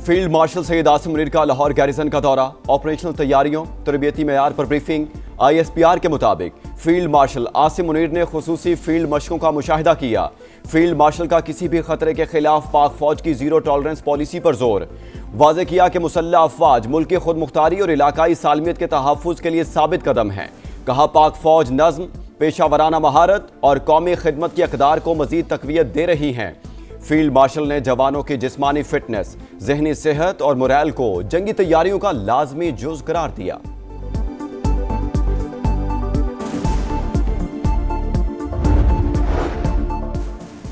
Field marshal Syed Asim Munir का Lahore garrison का दौरा, ऑपरेशनल तैयारियों तरबियती मेयार पर ब्रीफिंग। ISPR के मुताबिक फील्ड मार्शल आसिम मुनीर ने खुसूसी फील्ड मशकों का मुशाहिदा किया। फील्ड मार्शल का किसी भी खतरे के खिलाफ पाक फौज की जीरो टॉलरेंस पॉलिसी पर जोर। वाज़े किया कि मुसल्लह अफवाज मुल्क की खुद मुख्तारी और इलाकाई सालमियत के तहफ़्फ़ुज़ के लिए साबित कदम है। कहा पाक फौज नज़्म, पेशावराना महारत और कौमी खिदमत की अक़दार को मज़ीद तक़वियत दे रही हैं। फील्ड मार्शल ने जवानों की जिस्मानी फिटनेस, ज़हनी सेहत और मोरल को जंगी तैयारियों का लाजमी जुज़ करार दिया।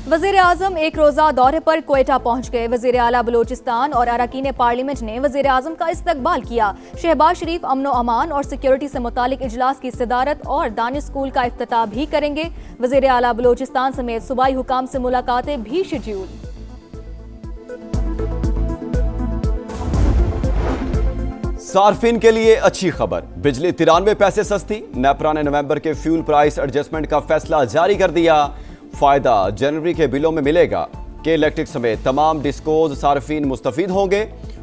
वज़ीर आज़म एक रोज़ा दौरे पर क्वेटा पहुंच गए। वज़ीर आला बलूचिस्तान और अरकान पार्लियामेंट ने वज़ीर आज़म का इस्तकबाल किया। शहबाज शरीफ अमनो अमान और सिक्योरिटी से मुतालिक इजलास की सदारत और दानिश स्कूल का इफ्तिताह भी करेंगे। वज़ीर आला बलूचिस्तान समेत सूबाई हुकाम से मुलाकातें भी शेड्यूल। सार्फिन के लिए अच्छी खबर, बिजली 93 पैसे सस्ती। नेपरा ने नवंबर के फ्यूल प्राइस एडजस्टमेंट का फैसला जारी कर दिया। फायदा जनवरी के बिलों में मिलेगा कि इलेक्ट्रिक समेत तमाम डिस्कोज सार्फिन मुस्तफीद होंगे।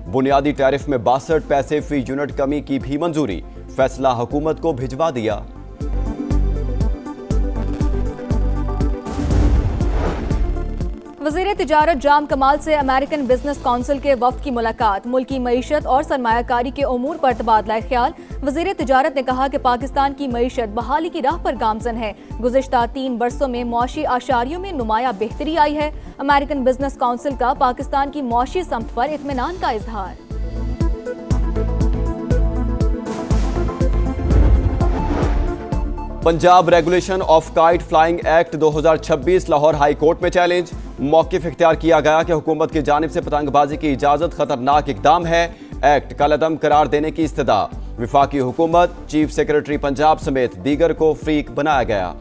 बुनियादी टैरिफ में 62 पैसे फी यूनिट कमी की भी मंजूरी, फैसला हुकूमत को भिजवा दिया। वज़ीर तिजारत जाम कमाल से अमेरिकन बिजनेस काउंसिल के वफ्द की मुलाकात। मुल्की मईशत और सरमायाकारी के उमूर पर तबादला ख्याल। वज़ीर तिजारत ने कहा कि पाकिस्तान की मईशत बहाली की राह पर गामजन है। गुज़िश्ता 3 बरसों में मुआशी आशारियों में नुमाया बेहतरी आई है। अमेरिकन बिजनेस काउंसिल का पाकिस्तान की मुआशी समत पर इत्मीनान का इजहार। Punjab regulation of kite flying act 2026 Lahore high court में चैलेंज। मौक़िफ़ इख्तियार किया गया कि हुकूमत की जानिब से पतंगबाजी की इजाज़त खतरनाक इक़दाम है। एक्ट कलअदम करार देने की इस्तदा। विफाकी हुकूमत, चीफ सेक्रेटरी पंजाब समेत दीगर को फ्रीक बनाया गया।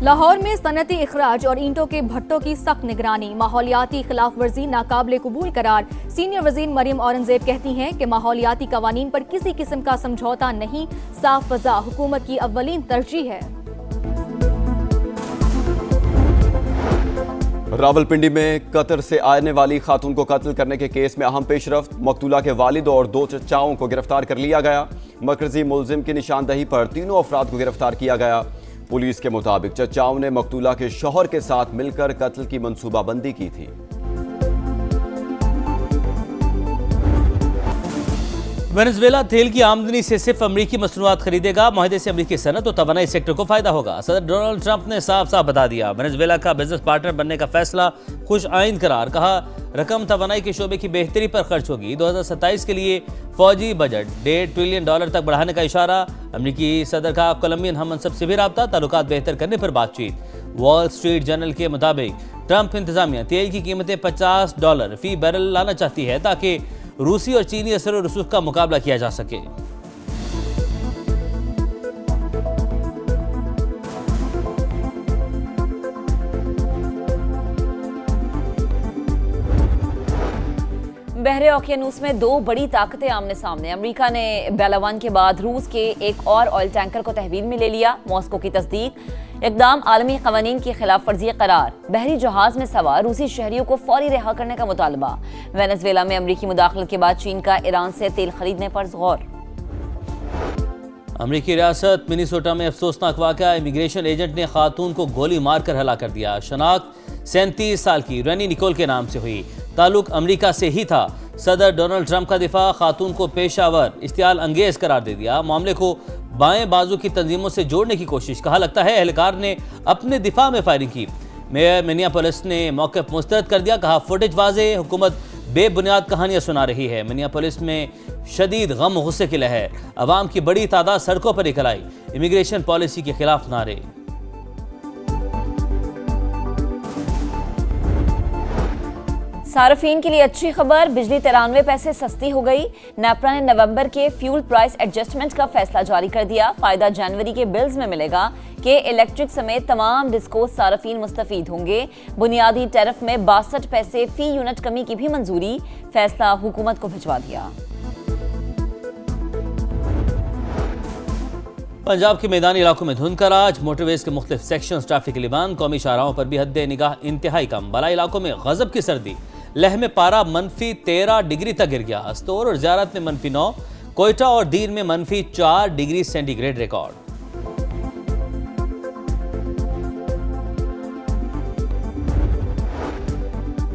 लाहौर में सनती इखराज और ईंटों के भट्टों की सख्त निगरानी। माहौलियाती खिलाफ वर्जी नाकाबिले कबूल करार। सीनियर वज़ीर मरियम औरंगजेब कहती हैं कि माहौलियाती कवानीन पर किसी किस्म का समझौता नहीं। साफ फजा हुकूमत की अव्वलीन तरजीह है। रावलपिंडी में कतर से आने वाली खातून को कत्ल करने के केस में अहम पेशरफ्त। मकतूला के वालिद और 2 चचाओं को गिरफ्तार कर लिया गया। मरकजी मुलजिम की निशानदही पर तीनों अफराद को गिरफ्तार किया गया। पुलिस के मुताबिक चचाओं ने मकतूला के शौहर के साथ मिलकर कत्ल की मंसूबाबंदी की थी। वेनेजुएला तेल की आमदनी से सिर्फ अमरीकी मसनूआत खरीदेगा। माहिदे से अमरीकी सनत और तवानाई सेक्टर को फायदा होगा। सदर डोनाल्ड ट्रंप ने साफ साफ बता दिया वेनेजुएला का बिजनेस पार्टनर बनने का फैसला खुश आइंद करार। कहा रकम तवानाई के शोबे की बेहतरी पर खर्च होगी। 2027 के लिए फौजी बजट $1.5 ट्रिलियन तक बढ़ाने का इशारा। अमरीकी सदर का कोलंबियन हम मनसब से भी रब्ता, ताल्लुकात बेहतर करने पर बातचीत। वॉल स्ट्रीट जर्नल के मुताबिक ट्रंप इंतजामिया तेल की कीमतें $50 फी बैरल लाना चाहती है ताकि रूसी और चीनी असर और रसूख का मुकाबला किया जा सके। बहरे ओकियानूस में 2 बड़ी ताकतें आमने सामने। अमेरिका ने बेलावन के बाद रूस के एक और ऑयल टैंकर को तहवील में ले लिया। मॉस्को की तस्दीक। इक़दाम आलमी क़वानीन की खिलाफ वर्जी करार। बहरी जहाज में सवार रूसी शहरियों को फौरी रिहा करने का मुतालबा। वेनेजुएला में अमरीकी मुदाखलत के बाद चीन का ईरान से तेल खरीदने पर गौर। अमरीकी रियासत मिनीसोटा में अफसोसनाक वाक़या। इमिग्रेशन एजेंट ने खातून को गोली मारकर हलाक कर दिया। शनाख्त 37 साल की रेनी निकोल के नाम से हुई। ताल्लुक अमरीका से ही था। सदर डोनाल्ड ट्रंप का दिफा, खातून को पेशावर इश्तियाल अंगेज करार दे दिया। मामले को बाएं बाजू की तंजीमों से जोड़ने की कोशिश। कहा लगता है एहलकार ने अपने दिफा में फायरिंग की। मेयर मिनियापोलिस ने मौक़िफ़ मुस्तरद कर दिया। कहा फुटेज वाज़े, हुकूमत बेबुनियाद कहानियां सुना रही है। मिनियापोलिस में शदीद गम गुस्से की लहर। अवाम की बड़ी तादाद सड़कों पर निकल आई। इमिग्रेशन पॉलिसी के खिलाफ नारे। सार्फिन के लिए अच्छी खबर, बिजली 93 पैसे सस्ती हो गई। नेपरा ने नवंबर के फ्यूल प्राइस एडजस्टमेंट का फैसला जारी कर दिया। फायदा जनवरी के बिल्स में मिलेगा कि इलेक्ट्रिक समेत तमाम डिस्को सार्फिन मुस्तफीद होंगे। बुनियादी टैरिफ में 62 पैसे फी यूनिट कमी की भी मंजूरी, फैसला हुकूमत को भिजवा दिया। पंजाब के मैदानी इलाकों में धुंध का राज, मोटरवेज के मुख्तलिफ सेक्शन ट्रैफिक के लिए बंद, कौमी शाहराहों पर भी हद निगाह इंतहाई कम। बलाई इलाकों में गजब की सर्दी, लह में पारा -13 डिग्री तक गिर गया। अस्तोर और ज़ियारत में -9, कोयटा और दीन में -4 डिग्री सेंटीग्रेड रिकॉर्ड।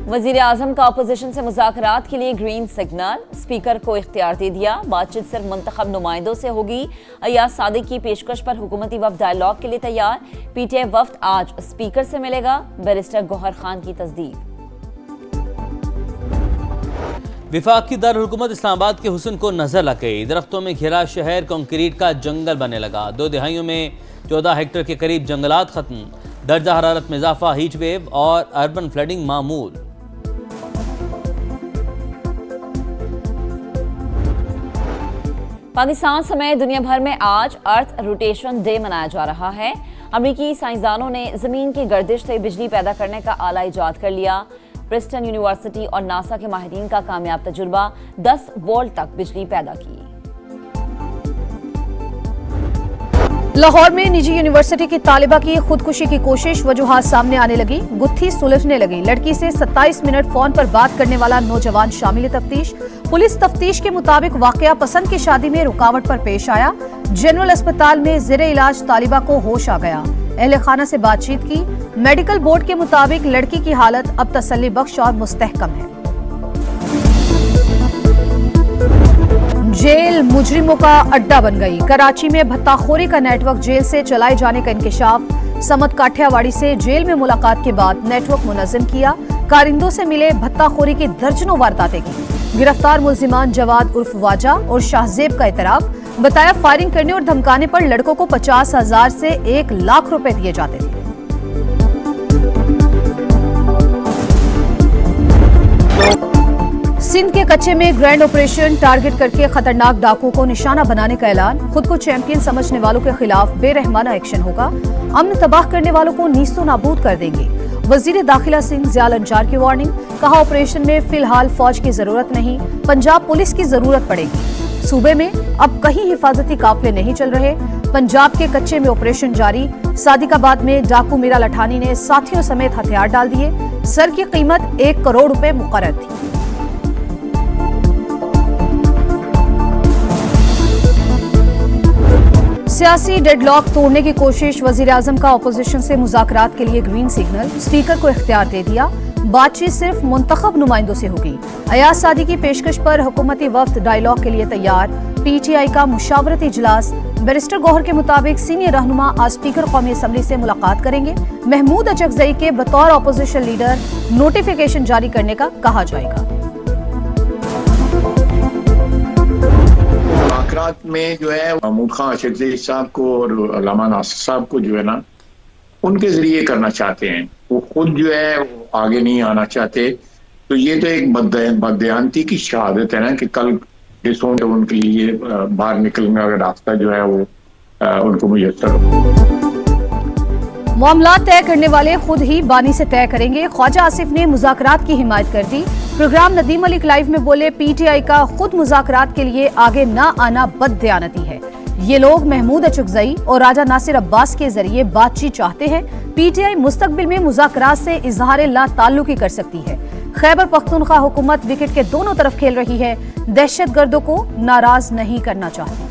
वजीर आजम का अपोजिशन से मुज़ाकरात के लिए ग्रीन सिग्नल, स्पीकर को इख्तियार दे दिया। बातचीत सिर्फ मुंतखब नुमाइंदों से होगी। अयाज सादिक की पेशकश पर हुकूमती वफ्द डायलॉग के लिए तैयार। पीटीआई वफ्द आज स्पीकर से मिलेगा। बैरिस्टर गौहर खान की तस्दीक। विफाक की दारुल-हुकूमत इस्लामाबाद के हुस्न को नजर लग गई। दरख्तों में घिरा शहर कंक्रीट का जंगल बनने लगा। 2 दिहाइयों में 14 हेक्टेयर के करीब जंगलात खत्म। दर्जा हरारत में इजाफा, हीट वेव और अर्बन फ्लडिंग मामूल। पाकिस्तान समेत दुनिया भर में आज अर्थ रोटेशन डे मनाया जा रहा है। अमरीकी साइंसदानों ने जमीन की गर्दिश से बिजली पैदा करने का आला इजाद कर लिया। प्रिंसटन यूनिवर्सिटी और नासा के माहिरीन का कामयाब तजुर्बा 10 वोल्ट तक बिजली पैदा की। लाहौर में निजी यूनिवर्सिटी की तालिबा की खुदकुशी की कोशिश, वजूहात सामने आने लगी, गुत्थी सुलझने लगी। लड़की से 27 मिनट फोन पर बात करने वाला नौजवान शामिल तफ्तीश। पुलिस तफ्तीश के मुताबिक वाकया पसंद की शादी में रुकावट पर पेश आया। जनरल अस्पताल में ज़ेरे इलाज तालिबा को होश आ गया। अहले खाना से बातचीत की। मेडिकल बोर्ड के मुताबिक लड़की की हालत अब तसल्ली बख्श और मुस्तहकम है। जेल मुजरिमों का अड्डा बन गई। कराची में भत्ताखोरी का नेटवर्क जेल से चलाए जाने का इंकिशाफ। समत काठियावाड़ी से जेल में मुलाकात के बाद नेटवर्क मुनज़्ज़म किया। कारिंदों से मिले भत्ताखोरी की दर्जनों वारदातें की। गिरफ्तार मुल्जिमान जवाद उर्फ वाजा और शाहजेब का इतराफ। बताया फायरिंग करने और धमकाने पर लड़कों को 50,000 से 1 लाख रुपए दिए जाते थे। सिंध के कच्चे में ग्रैंड ऑपरेशन, टारगेट करके खतरनाक डाकुओं को निशाना बनाने का ऐलान। खुद को चैंपियन समझने वालों के खिलाफ बेरहमाना एक्शन होगा। अमन तबाह करने वालों को नीस्तो नाबूद कर देंगे। वजीर दाखिला सिंह ज़ियाल अंजार की वार्निंग। कहा ऑपरेशन में फिलहाल फौज की जरूरत नहीं, पंजाब पुलिस की जरूरत पड़ेगी। सूबे में अब कहीं हिफाजती काफिले नहीं चल रहे। पंजाब के कच्चे में ऑपरेशन जारी। सादिकाबाद में डाकू मीरा लठानी ने साथियों समेत हथियार डाल दिए। सर की कीमत 1 करोड़ रुपए मुकर्रर थी। सियासी डेडलॉक तोड़ने की कोशिश, वजीर आजम का अपोजिशन से मुज़ाकरात के लिए ग्रीन सिग्नल, स्पीकर को इख्तियार दे दिया। बातचीत सिर्फ मुंतखब नुमाइंदों से होगी। अयाज सादी की पेशकश पर हुकूमती वफ्द डायलॉग के लिए तैयार। पीटीआई का मुशावरती इजलास। बैरिस्टर गौहर के मुताबिक सीनियर रहनुमा आज स्पीकर कौमी असम्बली से मुलाकात करेंगे। महमूद अचकजई के बतौर अपोजिशन लीडर नोटिफिकेशन जारी करने का कहा जाएगा। मुलाकात में जो है महमूद खान अचकजई साहब को और अल्लामा नासिर साहब को जो है ना उनके जरिए करना चाहते हैं। वो खुद जो है आगे नहीं आना चाहते। तो ये तो एक बदयांती की शहादत है ना कि कल जिसों उनके लिए बाहर निकलने का रास्ता जो है वो उनको मुयस्सर हो। मामला तय करने वाले खुद ही बानी से तय करेंगे। ख्वाजा आसिफ ने मुज़ाकरात की हिमायत कर दी। प्रोग्राम नदीम मलिक लाइव में बोले, पीटीआई का खुद मुज़ाकरात के लिए आगे न आना बददयानती है। ये लोग महमूद अचकजई और राजा नासिर अब्बास के जरिए बातचीत चाहते हैं। पीटीआई मुस्तकबिल में मुज़ाकरात से इजहार ला ताल्लुकी कर सकती है। खैबर पख्तूनख्वा हुकूमत विकेट के दोनों तरफ खेल रही है। दहशतगर्दों को नाराज नहीं करना चाहती।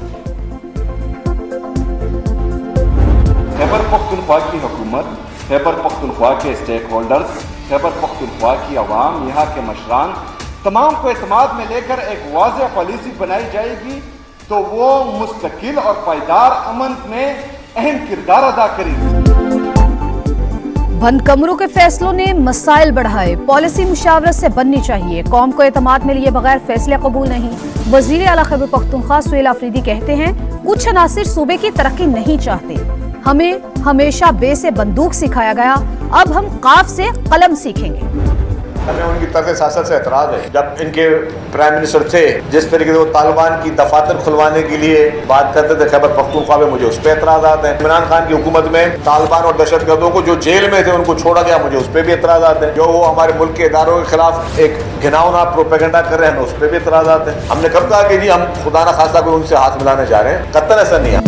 खैबर पख्तूनख्वा की हुकूमत, खैबर पख्तूनख्वा के स्टेक होल्डर्स, खैबर पख्तूनख्वा की आवाम, यहाँ के मशरान तमाम को एतमाद में लेकर एक वाज़ेह पॉलिसी बनाई जाएगी तो वो मुस्तकिल और पायदार अमन में अहम किरदार अदा करेगी। बंद कमरों के फैसलों ने मसाइल बढ़ाए। पॉलिसी मुशावरत से बननी चाहिए। कौम को एतमाद में लिए बगैर फैसले कबूल नहीं। वजीर आला खैबर पख्तूनख्वा सुहेल आफरीदी कहते हैं, कुछ अनासिर सूबे की तरक्की नहीं चाहते। हमें हमेशा बे से बंदूक सिखाया गया, अब हम काफ से कलम सीखेंगे। हमें उनकी तर्ज़ सियासत से एतराज़ है। जब इनके प्राइम मिनिस्टर थे, जिस तरीके से वो तालिबान की दफातर खुलवाने के लिए बात करते थे खैबर पख्तूनख्वा में, मुझे उस पर एतराज़ात हैं। इमरान खान की हुकूमत में तालिबान और दहशतगर्दों को जो जेल में थे उनको छोड़ा गया, मुझे उस पर भी एतराज़ात हैं। जो वो हमारे मुल्क के इदारों के खिलाफ एक घिनौना प्रोपेगेंडा कर रहे हैं, उस पर भी एतराज़ात हैं। हमने कब कहा कि जी हम खुदा न खास्ता कोई उनसे हाथ मिलाने जा रहे हैं? कतई ऐसा नहीं है।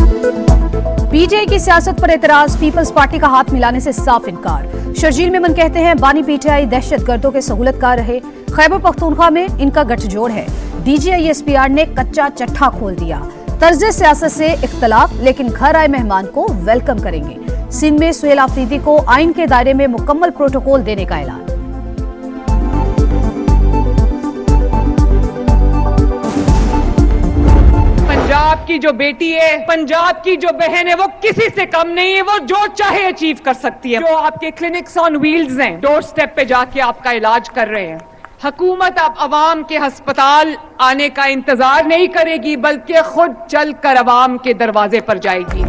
पीटीआई की सियासत पर एतराज, पीपल्स पार्टी का हाथ मिलाने से साफ इनकार। शर्जील मेमन कहते हैं बानी पीटीआई दहशतगर्दों के सहूलतकार रहे। खैबर पख्तूनख्वा में इनका गठजोड़ है। डीजीआईएसपीआर ने कच्चा चट्ठा खोल दिया। तर्ज सियासत से इख्तलाफ, लेकिन घर आए मेहमान को वेलकम करेंगे। सिंध में सुहेल आफरीदी को आइन के दायरे में मुकम्मल प्रोटोकॉल देने का ऐलान। पंजाब की जो बेटी है, पंजाब की जो बहन है, वो किसी से कम नहीं है। वो जो चाहे अचीव कर सकती है। जो आपके क्लिनिक्स ऑन व्हील्स हैं, डोर स्टेप पे जाके आपका इलाज कर रहे हैं। हुकूमत अब अवाम के अस्पताल आने का इंतजार नहीं करेगी, बल्कि खुद चलकर अवाम के दरवाजे पर जाएगी।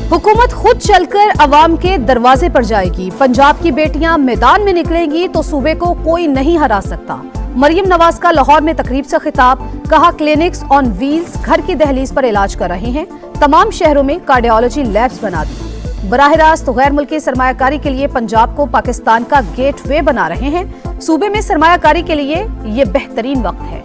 हुकूमत खुद चलकर अवाम के दरवाजे पर जाएगी। पंजाब की बेटियां मैदान में निकलेंगी तो सूबे को कोई नहीं हरा सकता। मरियम नवाज का लाहौर में तकरीब से खिताब, कहा क्लिनिक्स ऑन व्हील्स घर की दहलीज पर इलाज कर रहे हैं। तमाम शहरों में कार्डियोलॉजी लैब्स बना दी। बराह रास्त गैर मुल्की सरमायाकारी के लिए पंजाब को पाकिस्तान का गेटवे बना रहे हैं। सूबे में सरमायाकारी के लिए ये बेहतरीन वक्त है।